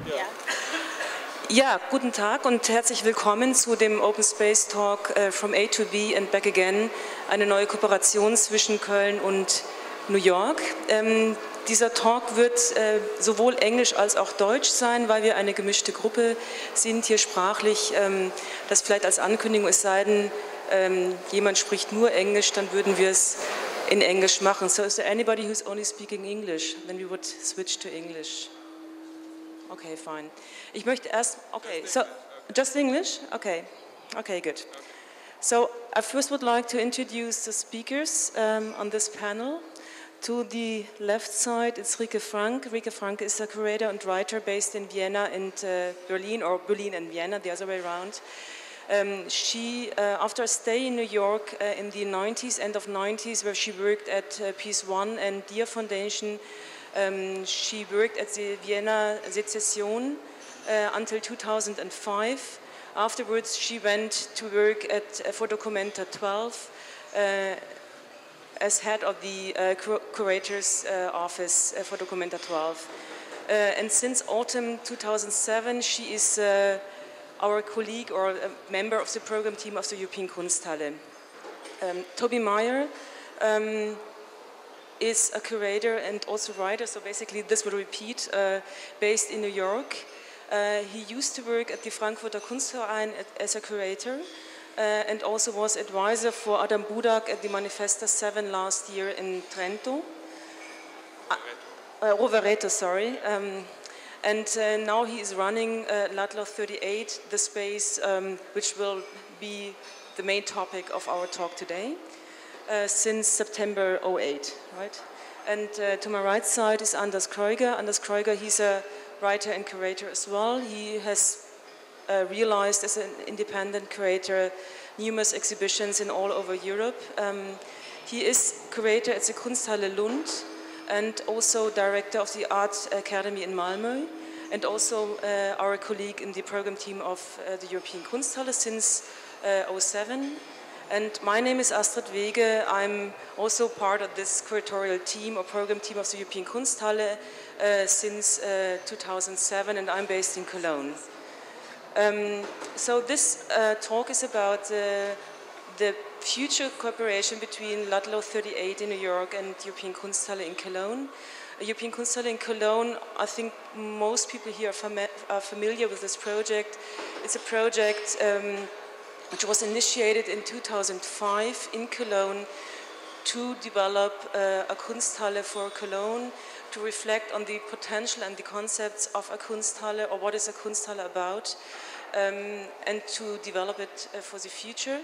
Ja. Ja, guten Tag und herzlich willkommen zu dem Open Space Talk From A to B and Back Again, eine neue Kooperation zwischen Köln und New York. Dieser Talk wird sowohl Englisch als auch Deutsch sein, weil wir eine gemischte Gruppe sind hier sprachlich. Das vielleicht als Ankündigung, es sei denn, jemand spricht nur Englisch, dann würden wir es in Englisch machen. So is there anybody who's only speaking English? Then we would switch to English. Okay, fine. Ich möchte erst, okay, so just English? Okay, okay, good. So I first would like to introduce the speakers on this panel. To the left side, it's Rike Frank. Rike Frank is a curator and writer based in Vienna and Berlin, or Berlin and Vienna, the other way around. She, after a stay in New York in the 90s, end of 90s, where she worked at Peace One and Dear Foundation, she worked at the Vienna Secession until 2005. Afterwards, she went to work for Documenta 12 as head of the curator's office for Documenta 12. And since autumn 2007, she is our colleague or a member of the program team of the European-Kunsthalle. Toby Meyer is a curator and also writer, so basically this will repeat, based in New York. He used to work at the Frankfurter Kunstverein as a curator and also was advisor for Adam Budak at the Manifesta 7 last year in Trento. Rovereto, sorry. And now he is running Ludlow 38, the space which will be the main topic of our talk today. Since September 2008, right? And to my right side is Anders Kroger. Anders Kroger, he's a writer and curator as well. He has realized as an independent curator numerous exhibitions in all over Europe. He is curator at the Kunsthalle Lund and also director of the Art Academy in Malmö and also our colleague in the program team of the European Kunsthalle since 2007. And my name is Astrid Wege. I'm also part of this curatorial team or program team of the European Kunsthalle since 2007, and I'm based in Cologne. So this talk is about the future cooperation between Ludlow 38 in New York and European Kunsthalle in Cologne. European Kunsthalle in Cologne, I think most people here are familiar with this project. It's a project which was initiated in 2005 in Cologne to develop a Kunsthalle for Cologne, to reflect on the potential and the concepts of a Kunsthalle, or what is a Kunsthalle about, and to develop it for the future.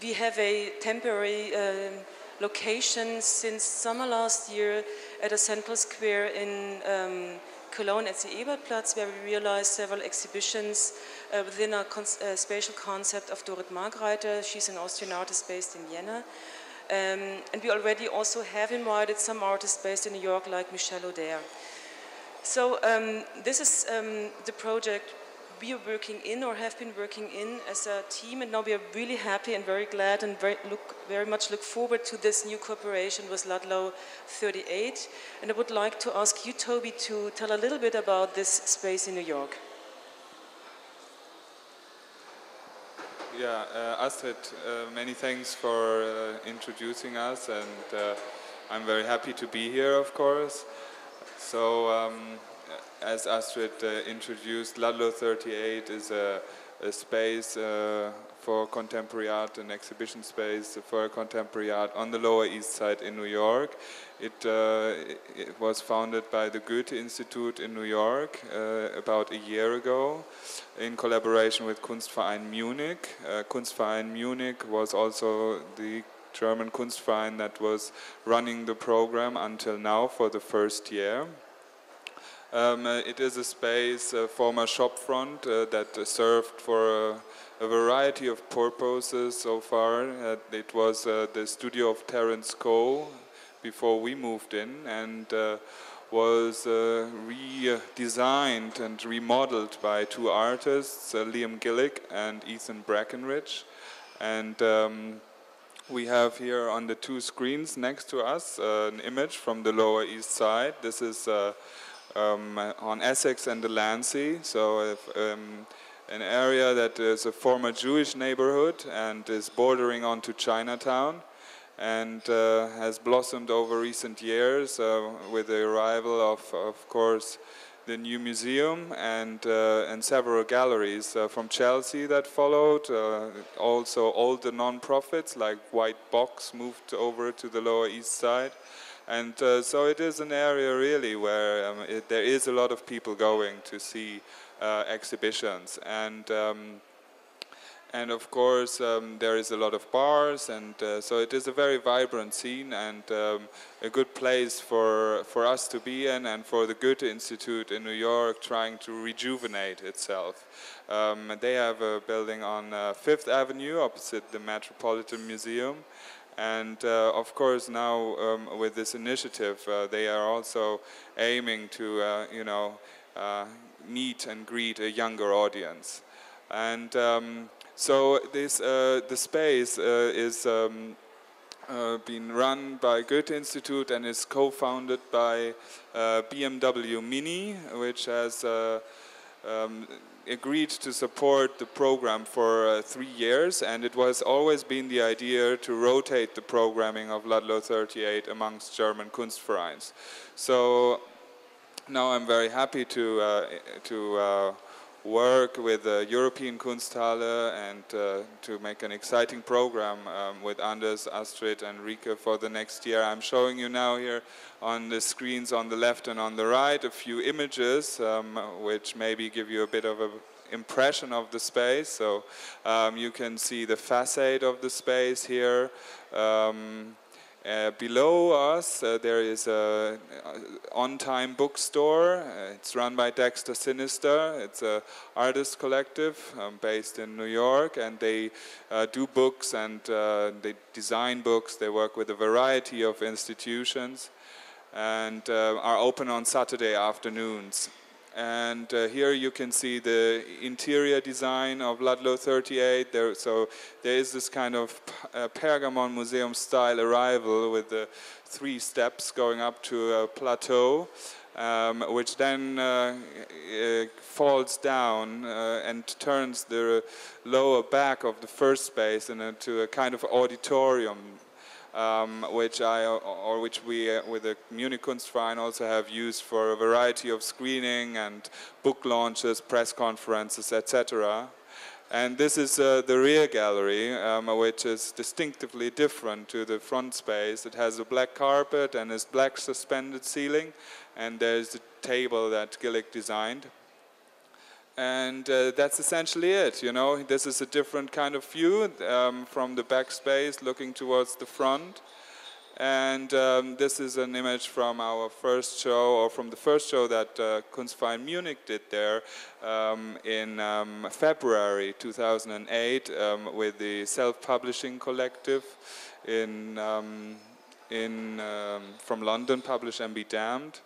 We have a temporary location since summer last year at a central square in Cologne at the Ebertplatz, where we realized several exhibitions within a spatial concept of Dorit Margreiter. She's an Austrian artist based in Vienna. And we already also have invited some artists based in New York, like Michel Auder. So this is the project we are working in or have been working in as a team, and now we are really happy and very glad and very much look forward to this new cooperation with Ludlow 38. And I would like to ask you, Toby, to tell a little bit about this space in New York. Yeah, Astrid, many thanks for introducing us, and I'm very happy to be here, of course. So, as Astrid introduced, Ludlow 38 is a space for contemporary art, an exhibition space for contemporary art on the Lower East Side in New York. It was founded by the Goethe-institut in New York about a year ago in collaboration with Kunstverein Munich. Kunstverein Munich was also the German Kunstverein that was running the program until now for the first year. It is a space, a former shopfront that served for a variety of purposes so far. It was the studio of Terence Coe before we moved in, and was redesigned and remodeled by two artists, Liam Gillick and Ethan Brackenridge. And we have here on the two screens next to us an image from the Lower East Side. This is on Essex and the Landsea. So an area that is a former Jewish neighborhood and is bordering onto Chinatown, and has blossomed over recent years with the arrival of course, the new museum and several galleries from Chelsea that followed. Also, all the non-profits like White Box moved over to the Lower East Side. And so it is an area really where there is a lot of people going to see exhibitions, and of course there is a lot of bars, and so it is a very vibrant scene and a good place for us to be in, and for the Goethe-Institut in New York trying to rejuvenate itself. They have a building on 5th Avenue opposite the Metropolitan Museum. And of course now with this initiative they are also aiming to meet and greet a younger audience. And so this the space is being run by Goethe-Institut and is co-founded by BMW Mini, which has agreed to support the program for 3 years, and it was always been the idea to rotate the programming of Ludlow 38 amongst German Kunstvereins. So now I'm very happy to work with the European-Kunsthalle and to make an exciting program with Anders, Astrid and Rike for the next year. I'm showing you now here on the screens on the left and on the right a few images which maybe give you a bit of an impression of the space. So you can see the facade of the space here. Below us there is a On-Time bookstore. It's run by Dexter Sinister. It's an artist collective based in New York, and they do books and they design books. They work with a variety of institutions and are open on Saturday afternoons. And here you can see the interior design of Ludlow 38. So there is this kind of Pergamon Museum style arrival with the 3 steps going up to a plateau, which then falls down and turns the lower back of the first space into a kind of auditorium. Which we with the Munich Kunstverein also have used for a variety of screening and book launches, press conferences, etc. And this is the rear gallery, which is distinctively different to the front space. It has a black carpet and a black suspended ceiling, and there's a table that Gillick designed. And that's essentially it, you know. This is a different kind of view from the back space looking towards the front. And this is an image from our first show, or from the first show that Kunstverein Munich did there in February 2008 with the self-publishing collective from London, Publish and Be Damned.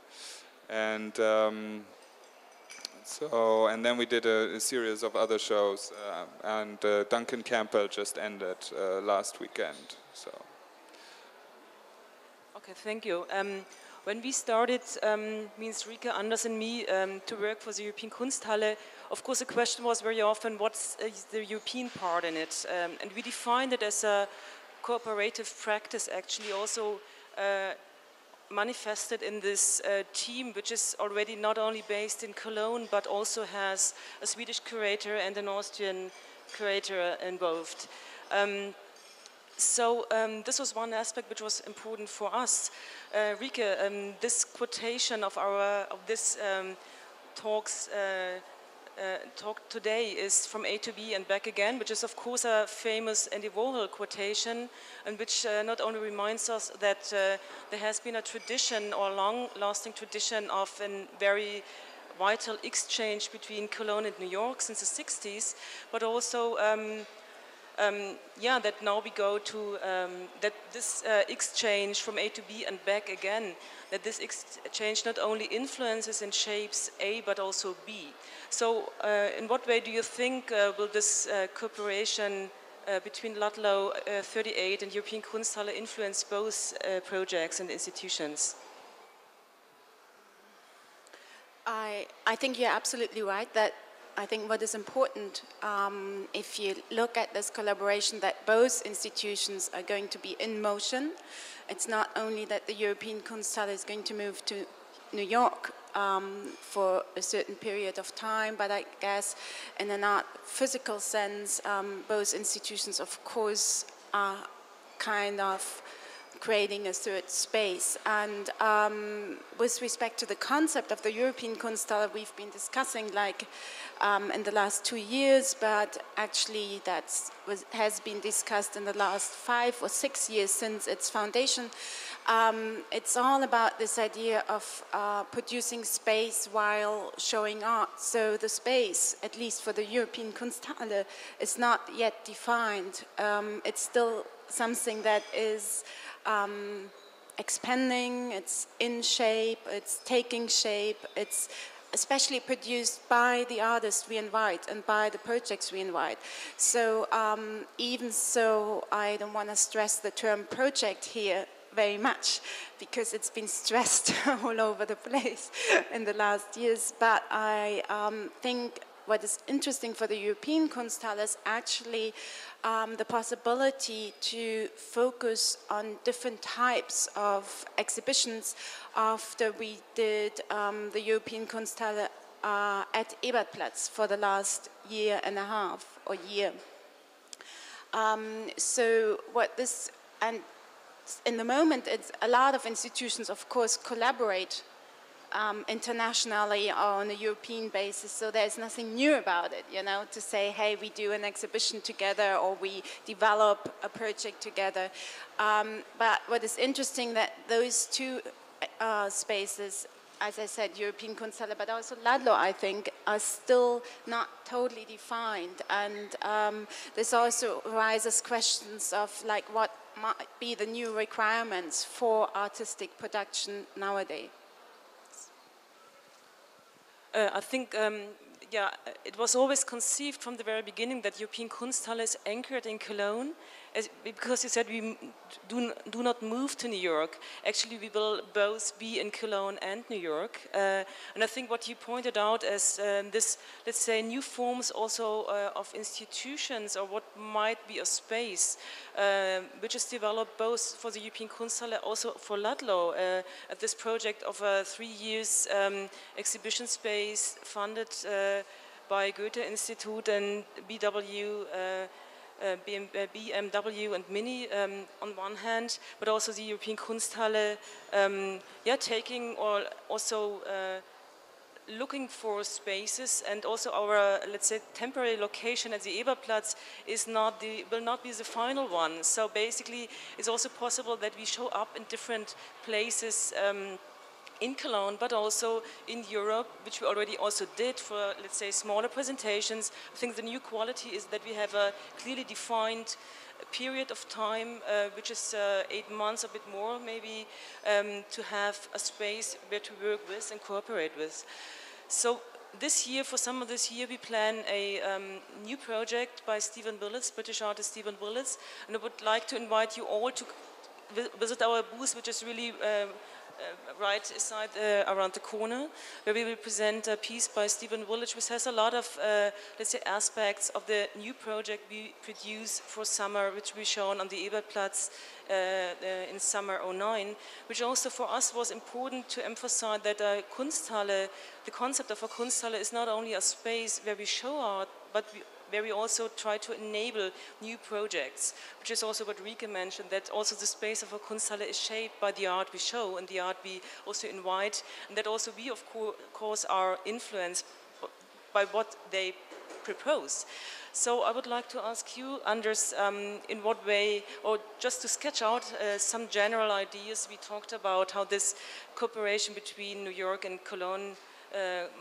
And and then we did a series of other shows, and Duncan Campbell just ended last weekend. So. Okay, thank you. When we started, means Rike, Anders and me, to work for the European Kunsthalle, of course the question was very often, what's the European part in it? And we defined it as a cooperative practice, actually also manifested in this team, which is already not only based in Cologne, but also has a Swedish curator and an Austrian curator involved. So this was one aspect which was important for us. Rike, this quotation of this talk today is from A to B and Back Again, which is of course a famous Andy Warhol quotation, and which not only reminds us that there has been a tradition, or long-lasting tradition, of a very vital exchange between Cologne and New York since the 60s, but also that now we go to that this exchange from A to B and back again, that this exchange not only influences and shapes A but also B. So in what way do you think will this cooperation between Ludlow 38 and European Kunsthalle influence both projects and institutions? I think you're absolutely right that I think what is important, if you look at this collaboration, that both institutions are going to be in motion. It's not only that the European Kunsthalle is going to move to New York for a certain period of time, but I guess in an art physical sense, both institutions, of course, are kind of creating a third space. And with respect to the concept of the European Kunsthalle, we've been discussing in the last 2 years, but actually has been discussed in the last 5 or 6 years since its foundation. It's all about this idea of producing space while showing art. So the space, at least for the European Kunsthalle, is not yet defined. It's still something that is expanding, it's in shape, it's taking shape, it's especially produced by the artists we invite and by the projects we invite. So even so, I don't want to stress the term project here very much because it's been stressed all over the place in the last years, but I think what is interesting for the European Kunsthalle is actually the possibility to focus on different types of exhibitions after we did the European Kunsthalle at Ebertplatz for the last year and a half or year. So what this, and in the moment, it's a lot of institutions, of course, collaborate internationally or on a European basis, so there's nothing new about it, to say, hey, we do an exhibition together or we develop a project together. But what is interesting that those two spaces, as I said, European Kunsthalle, but also Ladlo, I think, are still not totally defined. And this also raises questions of what might be the new requirements for artistic production nowadays. I think, it was always conceived from the very beginning that European Kunsthalle is anchored in Cologne, because you said we do not move to New York. Actually, we will both be in Cologne and New York. And I think what you pointed out as this, let's say, new forms also of institutions, or what might be a space, which is developed both for the European Kunsthalle, also for Ladlo, at this project of a 3 years exhibition space funded by Goethe-Institut and BMW and Mini on one hand, but also the European Kunsthalle, taking or also looking for spaces, and also our, let's say, temporary location at the Eberplatz will not be the final one. So basically, it's also possible that we show up in different places in Cologne, but also in Europe, which we already also did for, let's say, smaller presentations. I think the new quality is that we have a clearly defined period of time, which is 8 months, a bit more maybe, to have a space where to work with and cooperate with. So this year, for summer this year, we plan a new project by Stephen Willits, British artist Stephen Willits, and I would like to invite you all to visit our booth, which is really right aside around the corner, where we will present a piece by Stephen Willits, which has a lot of, let's say, aspects of the new project we produce for summer, which we shown on the Ebertplatz in summer '09, which also for us was important to emphasize that a Kunsthalle, the concept of a Kunsthalle is not only a space where we show art, but where we also try to enable new projects, which is also what Griga mentioned, that also the space of a Kunsthalle is shaped by the art we show and the art we also invite, and that also we, of course, are influenced by what they propose. So I would like to ask you, Anders, in what way, or just to sketch out some general ideas. We talked about how this cooperation between New York and Cologne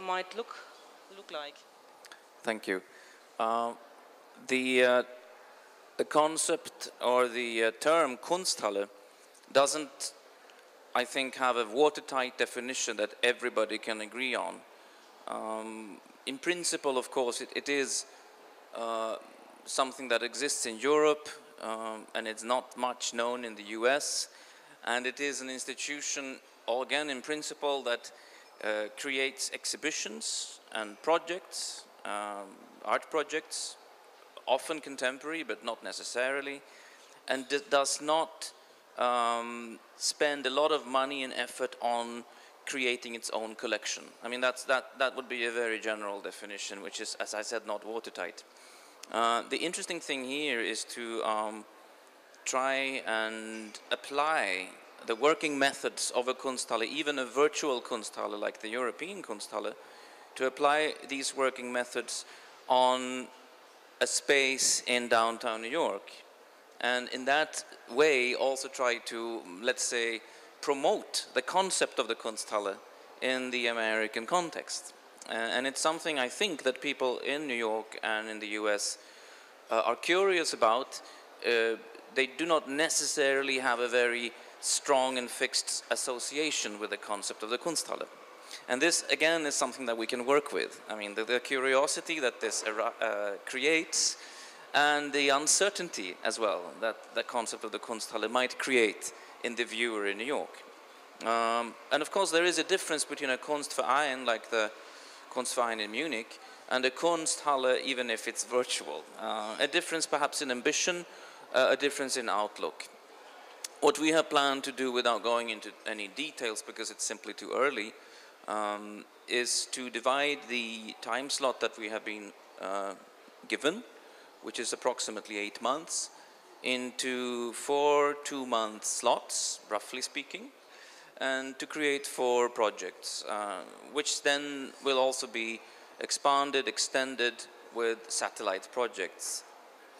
might look like. Thank you. The concept or the term Kunsthalle doesn't, I think, have a watertight definition that everybody can agree on. In principle, of course, it is something that exists in Europe, and it's not much known in the US, and it is an institution, again, in principle, that creates exhibitions and projects, art projects, often contemporary but not necessarily, and does not spend a lot of money and effort on creating its own collection. I mean, that would be a very general definition, which is, as I said, not watertight. The interesting thing here is to try and apply the working methods of a Kunsthalle, even a virtual Kunsthalle like the European Kunsthalle, to apply these working methods on a space in downtown New York. And in that way also try to, let's say, promote the concept of the Kunsthalle in the American context. And it's something I think that people in New York and in the US are curious about. They do not necessarily have a very strong and fixed association with the concept of the Kunsthalle. And this, again, is something that we can work with. I mean, the curiosity that this creates, and the uncertainty as well that the concept of the Kunsthalle might create in the viewer in New York. And of course, there is a difference between a Kunstverein, like the Kunstverein in Munich, and a Kunsthalle, even if it's virtual. A difference perhaps in ambition, a difference in outlook. What we have planned to do, without going into any details because it's simply too early, is to divide the time slot that we have been given, which is approximately 8 months, into 4 2-month slots, roughly speaking, and to create 4 projects, which then will also be expanded, extended with satellite projects.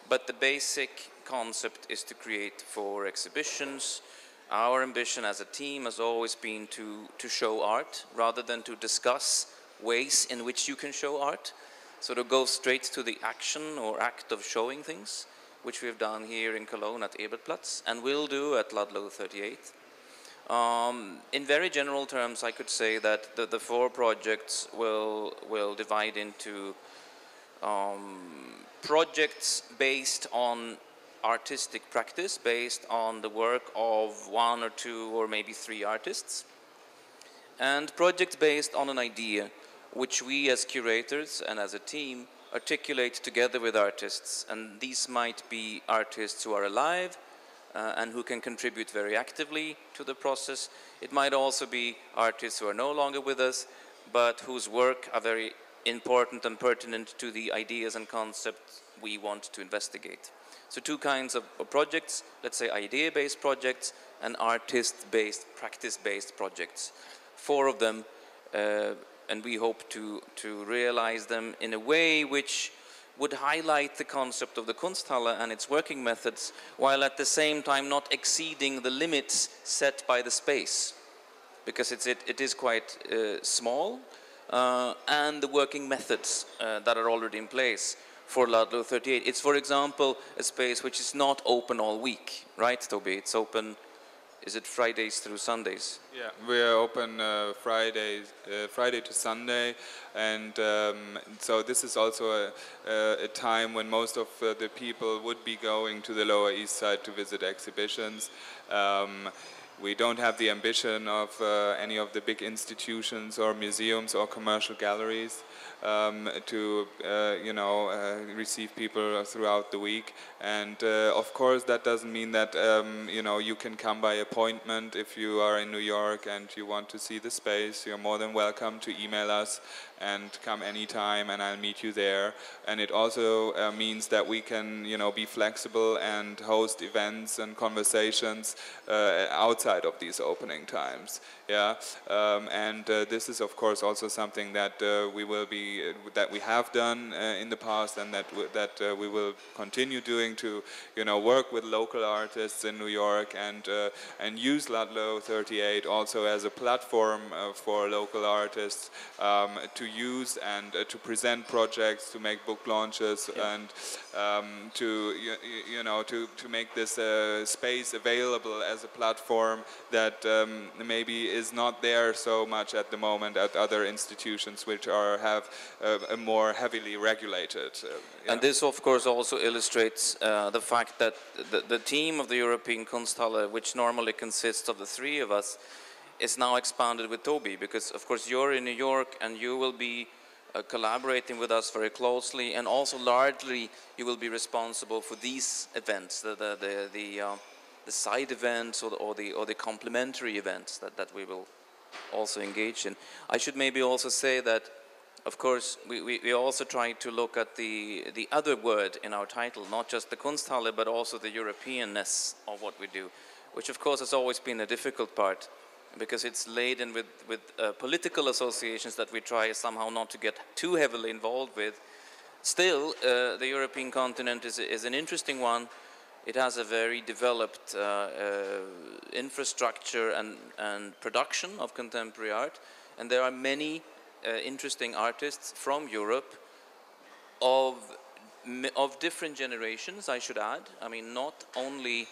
But the basic concept is to create 4 exhibitions. Our ambition as a team has always been to show art rather than to discuss ways in which you can show art. So to go straight to the action or act of showing things, which we have done here in Cologne at Ebertplatz and will do at Ludlow 38. In very general terms, I could say that the 4 projects will divide into projects based on artistic practice, based on the work of 1 or 2 or maybe 3 artists, and projects based on an idea which we as curators and as a team articulate together with artists. And these might be artists who are alive and who can contribute very actively to the process. It might also be artists who are no longer with us, but whose work are very important and pertinent to the ideas and concepts we want to investigate. So 2 kinds of projects, let's say idea-based projects and artist-based, practice-based projects. 4 of them, and we hope to realize them in a way which would highlight the concept of the Kunsthalle and its working methods, while at the same time not exceeding the limits set by the space, because it is quite small, and the working methods that are already in place for Ludlow 38. It's, for example, a space which is not open all week, right, Toby? It's open, is it Fridays through Sundays? Yeah, we're open Friday to Sunday, and so this is also a time when most of the people would be going to the Lower East Side to visit exhibitions. We don't have the ambition of any of the big institutions or museums or commercial galleries to receive people throughout the week, and of course that doesn't mean that you can come by appointment. If you are in New York and you want to see the space, you're more than welcome to email us and come anytime, and I'll meet you there. And it also means that we can be flexible and host events and conversations outside of these opening times. And this is of course also something that we have done in the past, and that we will continue doing, to work with local artists in New York and use Ludlow 38 also as a platform for local artists to use and to present projects, to make book launches, and to make this space available as a platform that maybe is not there so much at the moment at other institutions which have a more heavily regulated. And this, of course, also illustrates the fact that the team of the European Kunsthalle, which normally consists of the 3 of us, is now expanded with Toby, because of course you're in New York and you will be collaborating with us very closely, and also largely you will be responsible for these events, the side events or the complementary events that we will also engage in. I should maybe also say that, of course, we also try to look at the other word in our title, not just the Kunsthalle, but also the Europeanness of what we do, which of course has always been a difficult part, because it's laden with political associations that we try somehow not to get too heavily involved with. Still, the European continent is an interesting one. It has a very developed infrastructure and production of contemporary art, and there are many interesting artists from Europe of different generations, I should add. I mean, not only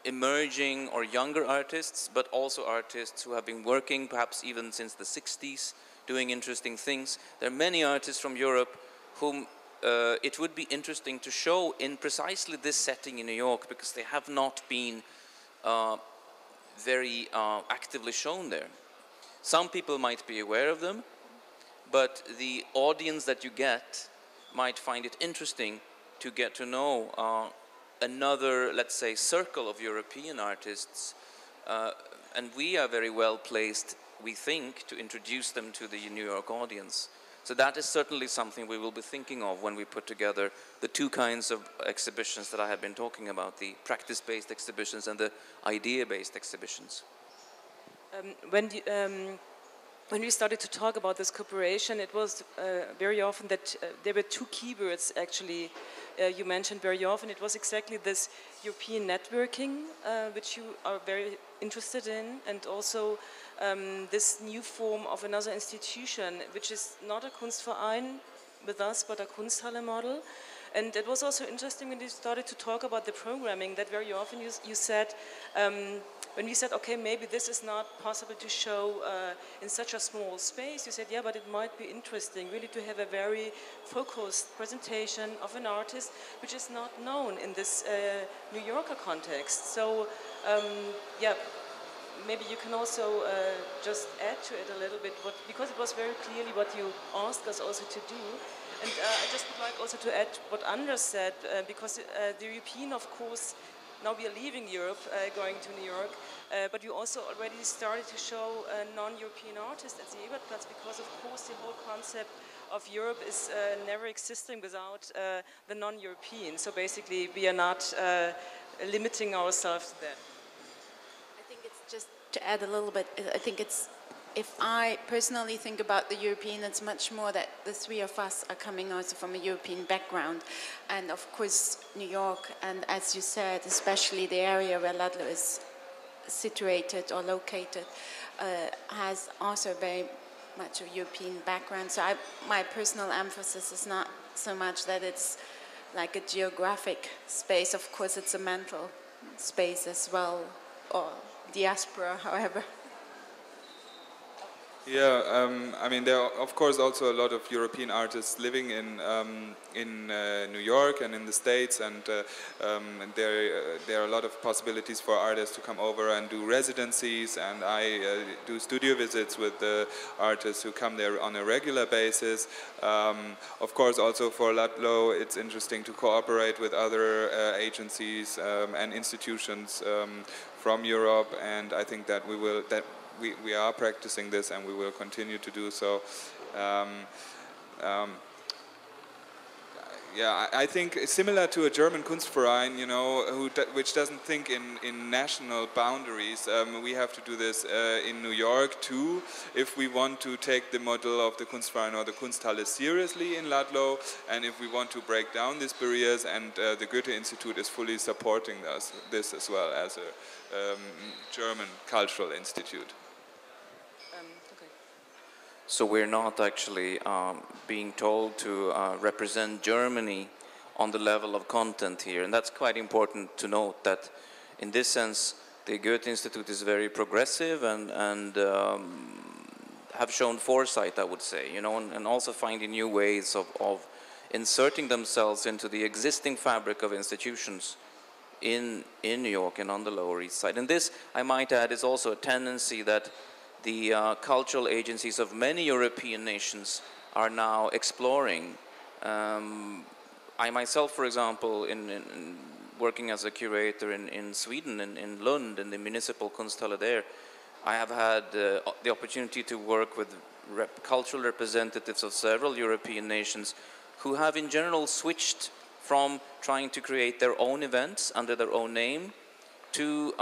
emerging or younger artists, but also artists who have been working perhaps even since the 60s, doing interesting things. There are many artists from Europe whom it would be interesting to show in precisely this setting in New York, because they have not been very actively shown there. Some people might be aware of them, but the audience that you get might find it interesting to get to know another, let's say, circle of European artists, and we are very well placed, we think, to introduce them to the New York audience. So that is certainly something we will be thinking of when we put together the two kinds of exhibitions that I have been talking about, the practice-based exhibitions and the idea-based exhibitions. When we started to talk about this cooperation, it was very often that there were two keywords actually you mentioned very often. It was exactly this European networking, which you are very interested in, and also this new form of another institution, which is not a Kunstverein with us, but a Kunsthalle model. And it was also interesting when you started to talk about the programming, that very often you said, when we said, okay, maybe this is not possible to show in such a small space, you said, yeah, but it might be interesting really to have a very focused presentation of an artist which is not known in this New Yorker context. So, yeah, maybe you can also just add to it a little bit, because it was very clearly what you asked us also to do. And I just would like also to add what Anders said, because the European, of course, now we are leaving Europe, going to New York, but you also already started to show non-European artists at the Ebertplatz, because of course the whole concept of Europe is never existing without the non-European. So basically we are not limiting ourselves to that. I think it's just to add a little bit, I think it's, if I personally think about the European, it's much more that the three of us are coming also from a European background. And of course, New York, and as you said, especially the area where Ludlow is situated or located, has also very much a European background. So my personal emphasis is not so much that it's like a geographic space. Of course, it's a mental space as well, or diaspora, however. Yeah, I mean, there are of course also a lot of European artists living in New York and in the States, and there are a lot of possibilities for artists to come over and do residencies, and I do studio visits with the artists who come there on a regular basis. Of course, also for Ludlow, it's interesting to cooperate with other agencies and institutions from Europe, and I think that we are practicing this, and we will continue to do so. Yeah, I think similar to a German Kunstverein, you know, which doesn't think in national boundaries. We have to do this in New York too, if we want to take the model of the Kunstverein or the Kunsthalle seriously in Ludlow, and if we want to break down these barriers. And the Goethe-Institut is fully supporting this as well as a German cultural institute. So we're not actually being told to represent Germany on the level of content here. And that's quite important to note, that in this sense, the Goethe-Institut is very progressive and have shown foresight, I would say, you know, and also finding new ways of inserting themselves into the existing fabric of institutions in New York and on the Lower East Side. And this, I might add, is also a tendency that the cultural agencies of many European nations are now exploring. I myself, for example, in working as a curator in Sweden, in Lund, in the municipal Kunsthalle there, I have had the opportunity to work with cultural representatives of several European nations who have in general switched from trying to create their own events under their own name to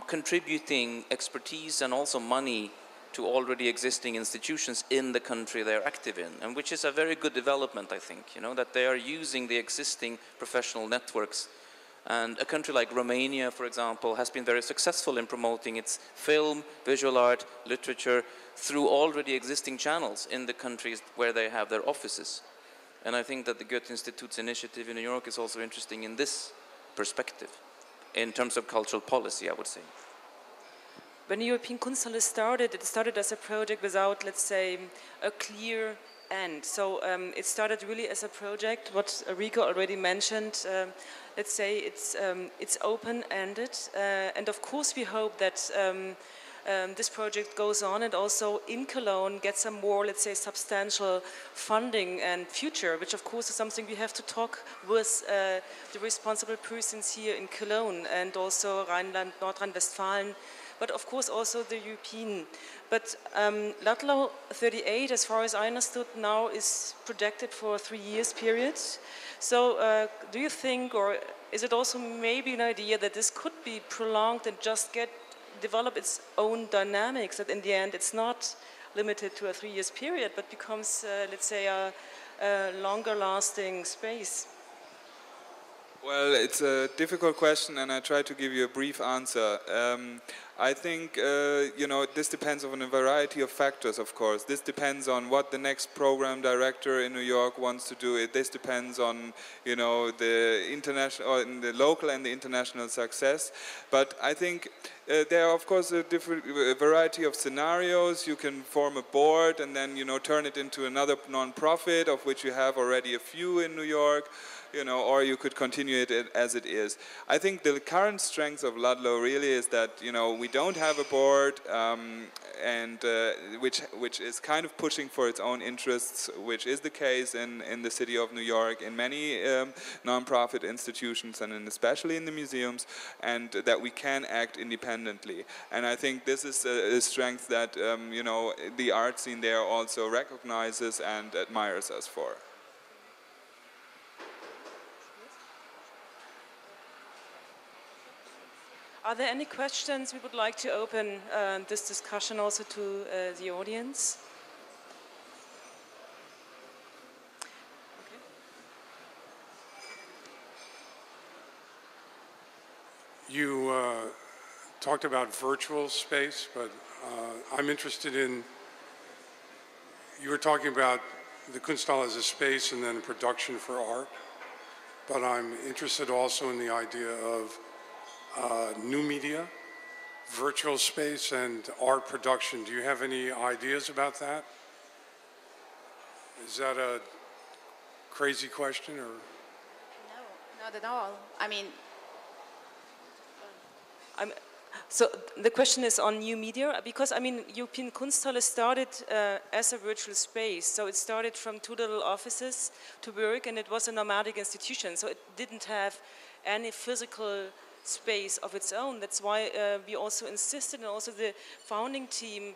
contributing expertise and also money to already existing institutions in the country they're active in, and which is a very good development, I think, that they are using the existing professional networks. And a country like Romania, for example, has been very successful in promoting its film, visual art, literature through already existing channels in the countries where they have their offices. And I think that the Goethe-Institut's initiative in New York is also interesting in this perspective, in terms of cultural policy, I would say. When the European Kunsthalle started, it started as a project without, let's say, a clear end. So it started really as a project, what Rico already mentioned. Let's say it's open-ended. And of course we hope that this project goes on and also in Cologne gets some more, let's say, substantial funding and future, which of course is something we have to talk with the responsible persons here in Cologne and also Rhineland, Nordrhein-Westfalen, but of course also the European. But Ludlow 38, as far as I understood now, is projected for a 3 years period. So do you think, or is it also maybe an idea that this could be prolonged and just develop its own dynamics, that in the end it's not limited to a 3 years period, but becomes, let's say, a longer lasting space? Well, it's a difficult question, and I try to give you a brief answer. I think, this depends on a variety of factors, of course. This depends on what the next program director in New York wants to do. This depends on, the international, or the local and the international success. But I think there are, of course, a variety of scenarios. You can form a board and then, turn it into another non-profit, of which you have already a few in New York. Or you could continue it as it is. I think the current strength of Ludlow really is that, we don't have a board, and which is kind of pushing for its own interests, which is the case in the city of New York, in many non-profit institutions, and especially in the museums, and that we can act independently. And I think this is a strength that, the art scene there also recognizes and admires us for. Are there any questions? We would like to open this discussion also to the audience. Okay. You talked about virtual space, but I'm interested in, you were talking about the Kunsthalle as a space and then a production for art, but I'm interested also in the idea of new media, virtual space, and art production. Do you have any ideas about that? Is that a crazy question, or? No, not at all. I mean, so the question is on new media, because European Kunsthalle started as a virtual space. So it started from 2 little offices to work, and it was a nomadic institution. So it didn't have any physical space of its own. That's why we also insisted, and also the founding team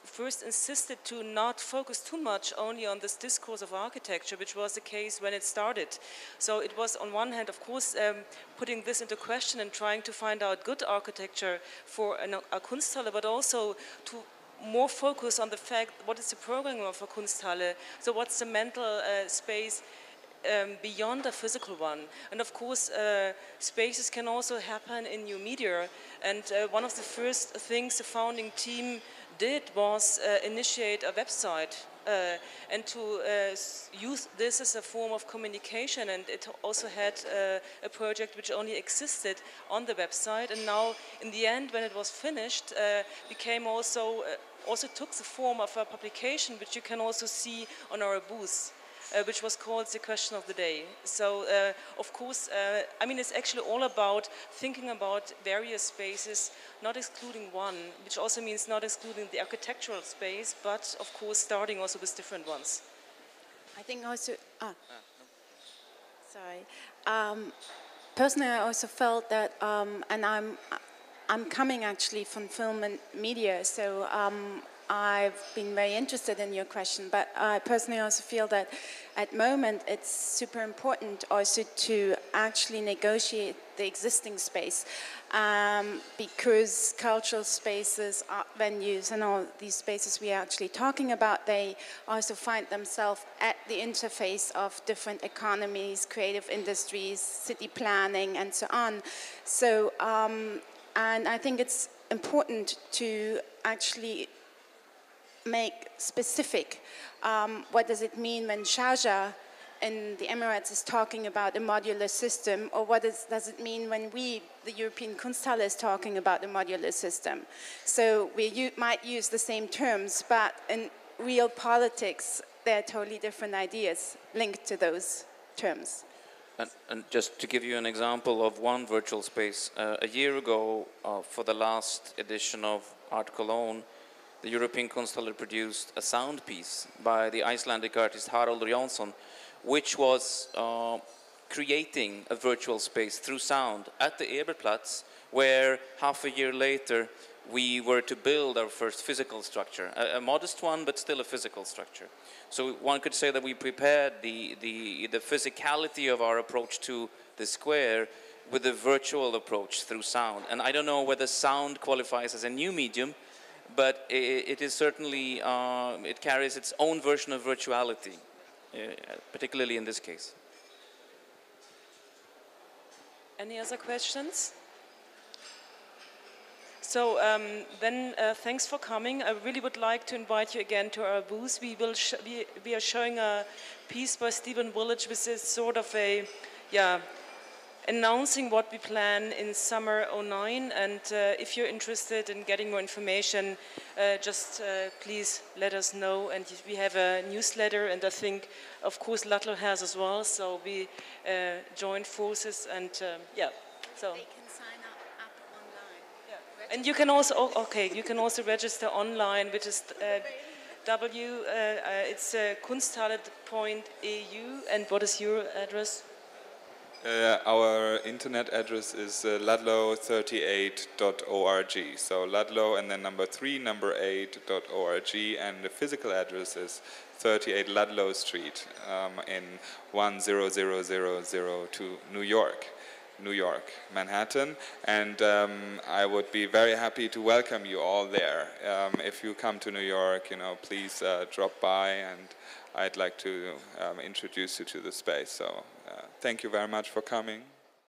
first insisted to not focus too much only on this discourse of architecture, which was the case when it started. So it was on one hand, of course, putting this into question and trying to find out good architecture for a Kunsthalle, but also to more focus on the fact, what is the programming of a Kunsthalle? So what's the mental space beyond a physical one? And of course, spaces can also happen in new media. And one of the first things the founding team did was initiate a website and to use this as a form of communication. And it also had a project which only existed on the website. And now, in the end, when it was finished, became also took the form of a publication, which you can also see on our booth. which was called The Question of the Day. So, of course, I mean, it's actually all about thinking about various spaces, not excluding one, which also means not excluding the architectural space, but, of course, starting also with different ones. I think also, sorry. Personally, I also felt that, and I'm coming actually from film and media, so I've been very interested in your question, but I personally also feel that at the moment it's super important also to actually negotiate the existing space, because cultural spaces, art venues, and all these spaces we are actually talking about, they also find themselves at the interface of different economies, creative industries, city planning, and so on. So, and I think it's important to actually make specific what does it mean when Sharjah in the Emirates is talking about a modular system, or what does it mean when we, the European Kunsthalle, is talking about a modular system. So we might use the same terms, but in real politics, there are totally different ideas linked to those terms. And just to give you an example of one virtual space, a year ago, for the last edition of Art Cologne, the European Kunsthalle produced a sound piece by the Icelandic artist Haraldur Jónsson, which was creating a virtual space through sound at the Eberplatz, where half a year later we were to build our first physical structure, a modest one, but still a physical structure. So one could say that we prepared the physicality of our approach to the square with a virtual approach through sound. And I don't know whether sound qualifies as a new medium, but it is certainly, it carries its own version of virtuality, particularly in this case. Any other questions? So then thanks for coming. I really would like to invite you again to our booth. We are showing a piece by Stephen Willage, which is sort of a, announcing what we plan in summer '09. And if you're interested in getting more information, just please let us know. And we have a newsletter, and I think, of course, Ludlow has as well. So we joined forces, and so. They can sign up online. Yeah. And you can also, you can also register online, which is it's kunsthalle.eu. And what is your address? Our internet address is ludlow38.org. So Ludlow and then number 3, number 8.org, and the physical address is 38 Ludlow Street in 10002 New York, Manhattan. And I would be very happy to welcome you all there. If you come to New York, please drop by, and I'd like to introduce you to the space. So thank you very much for coming.